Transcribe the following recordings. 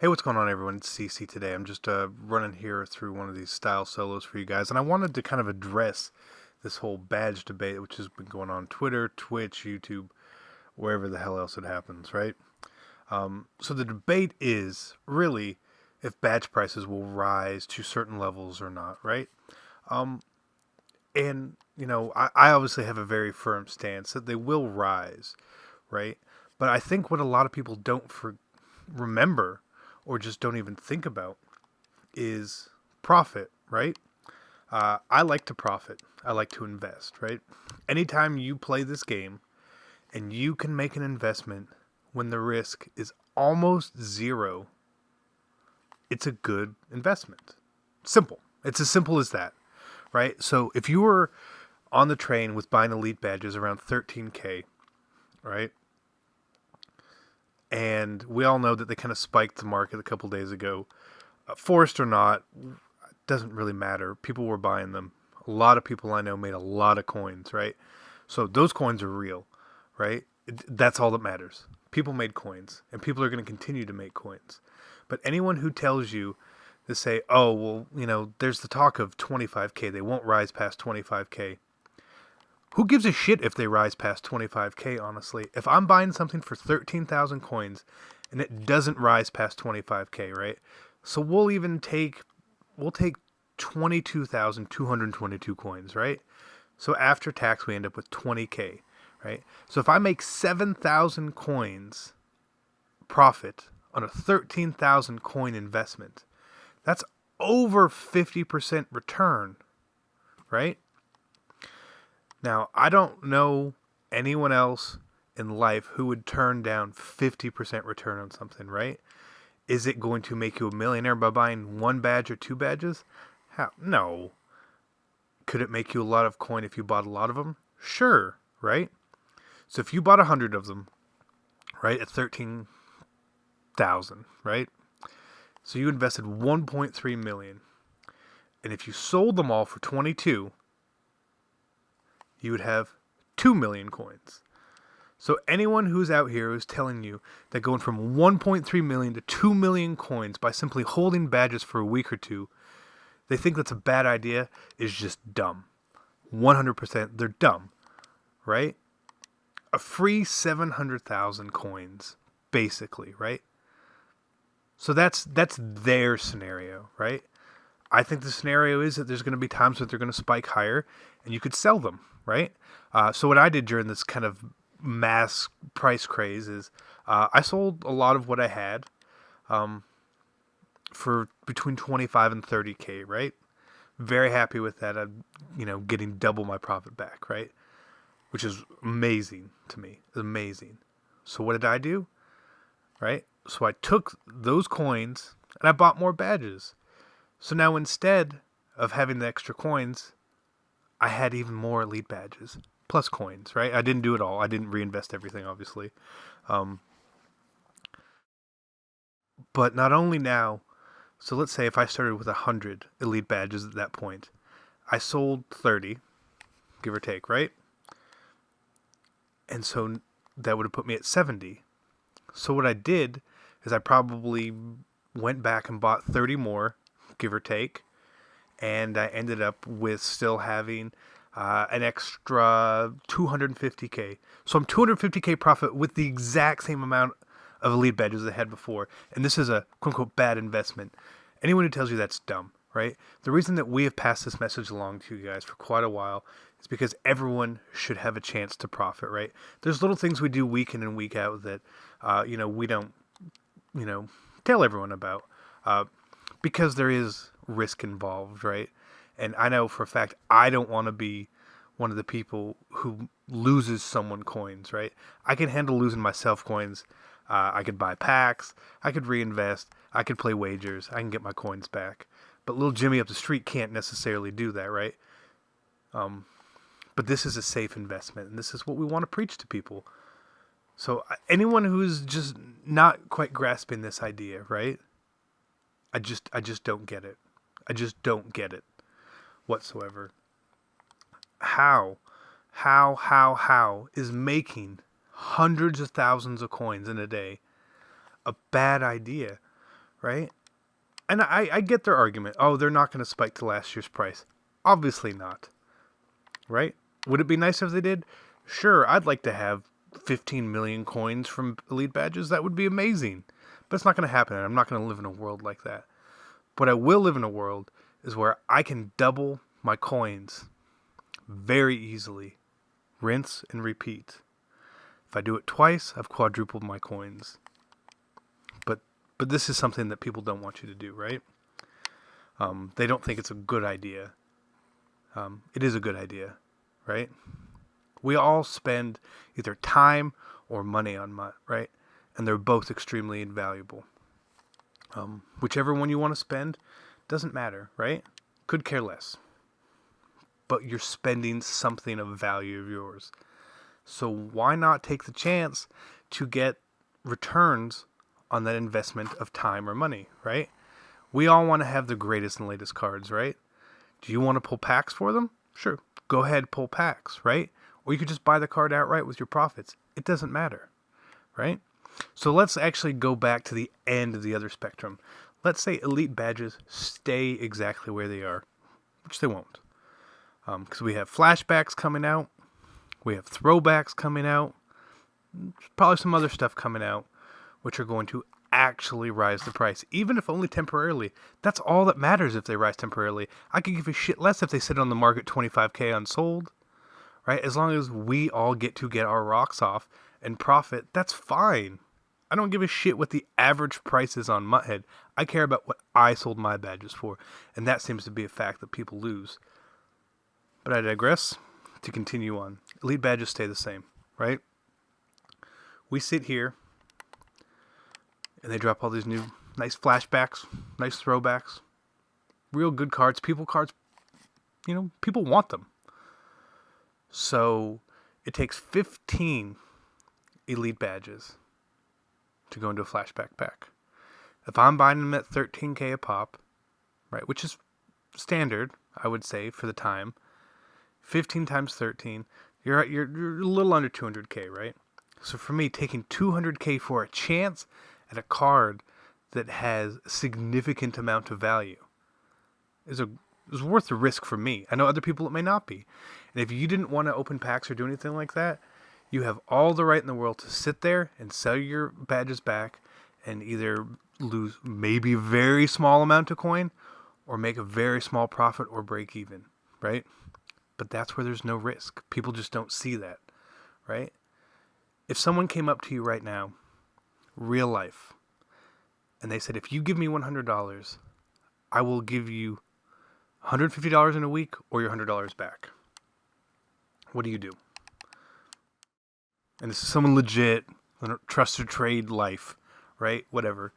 Hey, what's going on, everyone? It's CC today. I'm just running here through one of these style solos for you guys, and I wanted to kind of address this whole badge debate, which has been going on Twitter, Twitch, YouTube, wherever the hell else it happens, right? So the debate is really if badge prices will rise to certain levels or not, right? Um, and I obviously have a very firm stance that they will rise, right? But I think what a lot of people don't remember or just don't even think about is profit, right? I like to profit. I like to invest, right? Anytime you play this game and you can make an investment when the risk is almost zero, it's a good investment. Simple. It's as simple as that, right? So if you were on the train with buying elite badges around 13K, right? And we all know that they kind of spiked the market a couple days ago. Forced or not, doesn't really matter. People were buying them. A lot of people I know made a lot of coins, right? So those coins are real, right? That's all that matters. People made coins, and people are going to continue to make coins. But anyone who tells you to say, oh, well, there's the talk of 25K, they won't rise past 25K. Who gives a shit if they rise past 25K, honestly? If I'm buying something for 13,000 coins and it doesn't rise past 25K, right? So we'll take 22,222 coins, right? So after tax we end up with 20K, right? So if I make 7,000 coins profit on a 13,000 coin investment, that's over 50% return, right? Now, I don't know anyone else in life who would turn down 50% return on something, right? Is it going to make you a millionaire by buying one badge or two badges? How? No. Could it make you a lot of coin if you bought a lot of them? Sure, right? So if you bought 100 of them, right, at 13,000, right? So you invested 1.3 million. And if you sold them all for 22, you would have 2 million coins. So anyone who's out here who's telling you that going from 1.3 million to 2 million coins by simply holding badges for a week or two, they think that's a bad idea, is just dumb. 100% they're dumb, right? A free 700,000 coins, basically, right? So that's their scenario, right? I think the scenario is that there's going to be times that they're going to spike higher and you could sell them, right? So what I did during this kind of mass price craze is I sold a lot of what I had for between 25 and 30K, right? Very happy with that. I'm, getting double my profit back, right? Which is amazing to me. Amazing. So what did I do? Right? So I took those coins and I bought more badges. So now instead of having the extra coins, I had even more elite badges plus coins, right? I didn't do it all. I didn't reinvest everything, obviously. But not only now, so let's say if I started with 100 elite badges at that point, I sold 30, give or take, right? And so that would have put me at 70. So what I did is I probably went back and bought 30 more, give or take, and I ended up with still having an extra 250K. So I'm 250K profit with the exact same amount of elite badges I had before, and this is a quote-unquote bad investment. Anyone who tells you that's dumb, right? The reason that we have passed this message along to you guys for quite a while is because everyone should have a chance to profit, right? There's little things we do week in and week out that, we don't, tell everyone about because there is risk involved, right? And I know for a fact I don't want to be one of the people who loses someone coins, right? I can handle losing myself coins. I could buy packs. I could reinvest. I could play wagers. I can get my coins back. But little Jimmy up the street can't necessarily do that, right? But this is a safe investment, and this is what we want to preach to people. So anyone who's just not quite grasping this idea, right? I just don't get it. I just don't get it whatsoever. How is making hundreds of thousands of coins in a day a bad idea, right? And I get their argument. Oh, they're not going to spike to last year's price. Obviously not, right? Would it be nice if they did? Sure, I'd like to have 15 million coins from Elite Badges. That would be amazing. But it's not going to happen, and I'm not going to live in a world like that. But I will live in a world is where I can double my coins very easily. Rinse and repeat. If I do it twice, I've quadrupled my coins. But this is something that people don't want you to do, right? They don't think it's a good idea. It is a good idea, right? We all spend either time or money on MUT, right? And they're both extremely invaluable. Whichever one you want to spend doesn't matter, right? Could care less. But you're spending something of value of yours. So why not take the chance to get returns on that investment of time or money, right? We all want to have the greatest and latest cards, right? Do you want to pull packs for them? Sure. Go ahead, pull packs, right? Or you could just buy the card outright with your profits. It doesn't matter, right? So let's actually go back to the end of the other spectrum. Let's say Elite Badges stay exactly where they are, which they won't. Because we have flashbacks coming out. We have throwbacks coming out. Probably some other stuff coming out, which are going to actually rise the price, even if only temporarily. That's all that matters if they rise temporarily. I could give a shit less if they sit on the market 25k unsold, right? As long as we all get to get our rocks off and profit, that's fine. I don't give a shit what the average price is on Mutthead. I care about what I sold my badges for, and that seems to be a fact that people lose. But I digress. To continue on, Elite Badges stay the same, right? We sit here and they drop all these new nice flashbacks, nice throwbacks, real good cards, people cards. You know, people want them. So it takes 15 Elite Badges to go into a flashback pack. If I'm buying them at 13k a pop, right, which is standard, I would say, for the time, 15 times 13, you're a little under 200k, right? So for me, taking 200k for a chance at a card that has a significant amount of value is worth the risk for me. I know other people it may not be. And if you didn't want to open packs or do anything like that, you have all the right in the world to sit there and sell your badges back and either lose maybe a very small amount of coin or make a very small profit or break even, right? But that's where there's no risk. People just don't see that, right? If someone came up to you right now, real life, and they said, if you give me $100, I will give you $150 in a week or your $100 back. What do you do? And this is someone legit, trusted trade life, right? Whatever.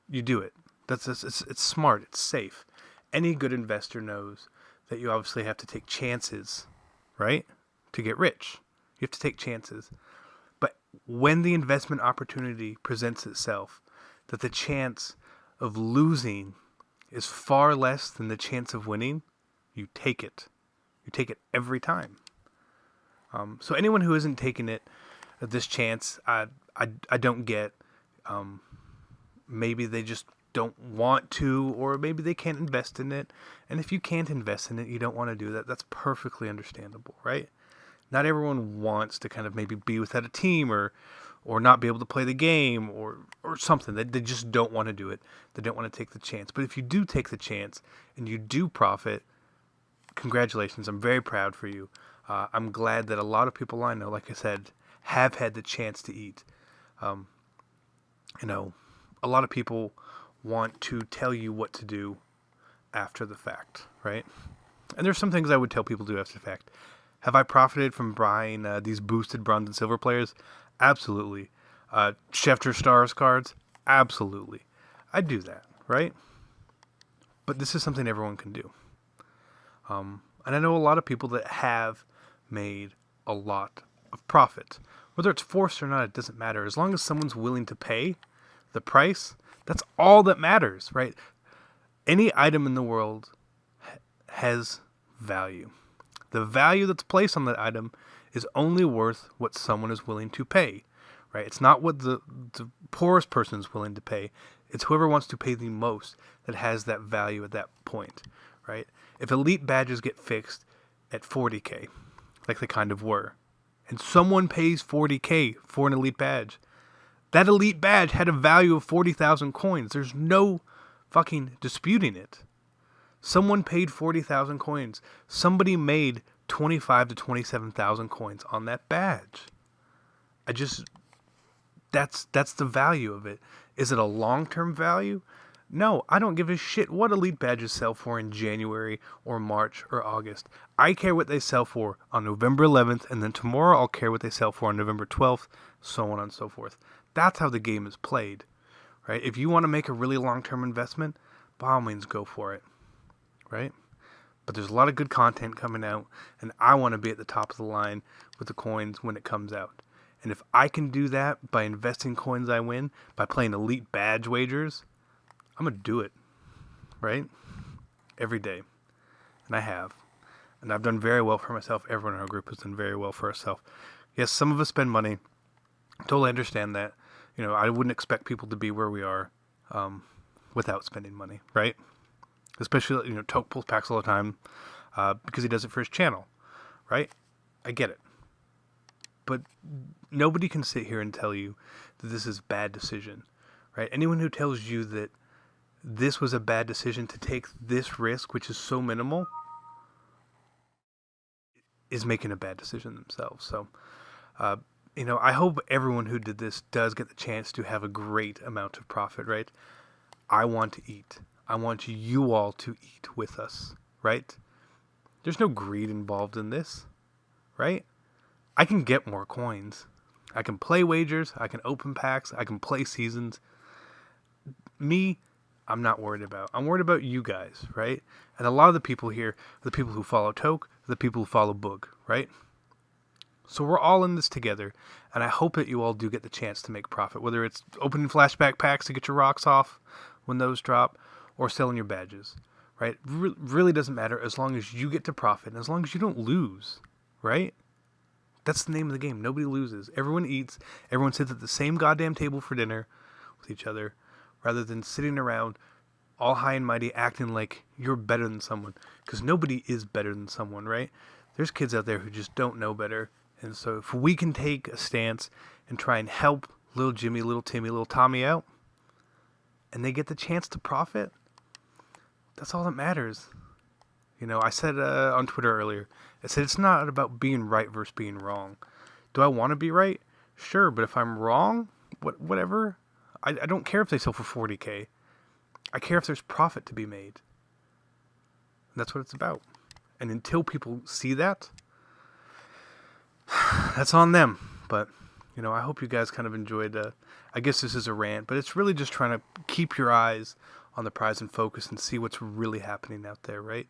You do it. It's smart. It's safe. Any good investor knows that you obviously have to take chances, right? To get rich. You have to take chances. But when the investment opportunity presents itself, that the chance of losing is far less than the chance of winning, you take it. You take it every time. So anyone who isn't taking it, this chance, I don't get. Maybe they just don't want to, or maybe they can't invest in it. And if you can't invest in it, you don't want to do that. That's perfectly understandable, right? Not everyone wants to kind of maybe be without a team or not be able to play the game or something. They just don't want to do it. They don't want to take the chance. But if you do take the chance and you do profit, congratulations. I'm very proud for you. I'm glad that a lot of people I know, like I said, have had the chance to eat. A lot of people want to tell you what to do after the fact, right? And there's some things I would tell people to do after the fact. Have I profited from buying these boosted bronze and silver players? Absolutely. Schefter Stars cards? Absolutely. I'd do that, right? But this is something everyone can do. And I know a lot of people that have made a lot of profit. Whether it's forced or not, it doesn't matter. As long as someone's willing to pay the price, that's all that matters, right? Any item in the world has value. The value that's placed on that item is only worth what someone is willing to pay, right? It's not what the poorest person is willing to pay. It's whoever wants to pay the most that has that value at that point, right? If elite badges get fixed at 40K, like they kind of were, and someone pays 40K for an elite badge, that elite badge had a value of 40,000 coins. There's no fucking disputing it. Someone paid 40,000 coins. Somebody made 25 to 27,000 coins on that badge. That's the value of it. Is it a long-term value? No, I don't give a shit what elite badges sell for in January or March or August. I care what they sell for on November 11th, and then tomorrow I'll care what they sell for on November 12th, so on and so forth. That's how the game is played, right? If you want to make a really long-term investment, by all means go for it, right? But there's a lot of good content coming out, and I want to be at the top of the line with the coins when it comes out. And if I can do that by investing coins I win, by playing elite badge wagers, I'm going to do it, right? Every day. And I have. And I've done very well for myself. Everyone in our group has done very well for herself. Yes, some of us spend money. Totally understand that. You know, I wouldn't expect people to be where we are without spending money, right? Especially, you know, Toke pulls packs all the time because he does it for his channel, right? I get it. But nobody can sit here and tell you that this is a bad decision, right? Anyone who tells you that this was a bad decision to take this risk, which is so minimal, is making a bad decision themselves. So, you know, I hope everyone who did this does get the chance to have a great amount of profit, right? I want to eat. I want you all to eat with us, right? There's no greed involved in this, right? I can get more coins. I can play wagers. I can open packs. I can play seasons. Me, I'm not worried about. I'm worried about you guys, right? And a lot of the people here, the people who follow Toke, the people who follow Boog, right? So we're all in this together, and I hope that you all do get the chance to make profit, whether it's opening flashback packs to get your rocks off when those drop, or selling your badges, right? Really doesn't matter as long as you get to profit, and as long as you don't lose, right? That's the name of the game. Nobody loses. Everyone eats. Everyone sits at the same goddamn table for dinner with each other, rather than sitting around all high and mighty acting like you're better than someone. Because nobody is better than someone, right? There's kids out there who just don't know better. And so if we can take a stance and try and help little Jimmy, little Timmy, little Tommy out, and they get the chance to profit, that's all that matters. You know, I said on Twitter earlier, I said it's not about being right versus being wrong. Do I want to be right? Sure, but if I'm wrong, whatever. I don't care if they sell for 40K. I care if there's profit to be made. And that's what it's about. And until people see that, that's on them. But, you know, I hope you guys kind of enjoyed, I guess this is a rant, but it's really just trying to keep your eyes on the prize and focus and see what's really happening out there, right?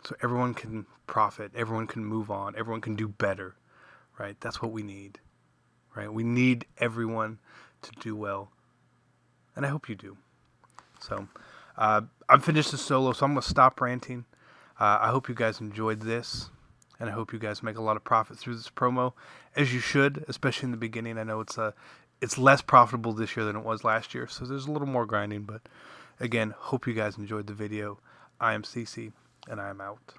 So everyone can profit, everyone can move on, everyone can do better, right? That's what we need, right? We need everyone to do well, and I hope you do. So I'm finished the solo, so I'm going to stop ranting. I hope you guys enjoyed this, and I hope you guys make a lot of profit through this promo, as you should, especially in the beginning. I know it's less profitable this year than it was last year, so there's a little more grinding, but again, hope you guys enjoyed the video. I am CC, and I am out.